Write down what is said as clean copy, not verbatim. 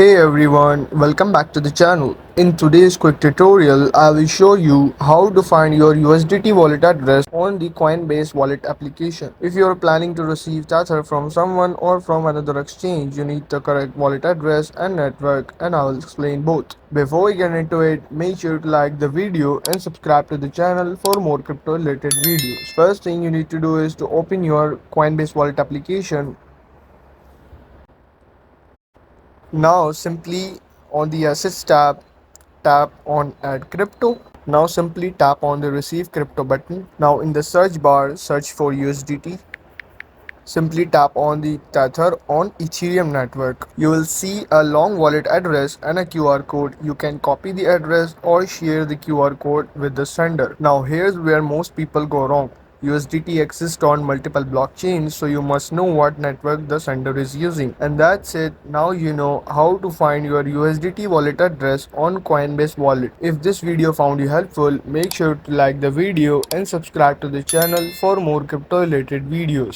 Hey everyone, welcome back to the channel. In today's quick tutorial, I will show you how to find your USDT wallet address on the Coinbase wallet application. If you are planning to receive Tether from someone or from another exchange, you need the correct wallet address and network, and I will explain both. Before we get into it, make sure to like the video and subscribe to the channel for more crypto related videos. First thing you need to do is to open your Coinbase wallet application. Now simply on the assets tab, tap on add crypto. Now simply tap on the receive crypto button. Now in the search bar, search for USDT. Simply tap on the Tether on Ethereum network. You will see a long wallet address and a QR code. You can copy the address or share the QR code with the sender. Now here's where most people go wrong. USDT exists on multiple blockchains, so you must know what network the sender is using. And that's it. Now you know how to find your USDT wallet address on Coinbase wallet. If this video found you helpful, make sure to like the video and subscribe to the channel for more crypto related videos.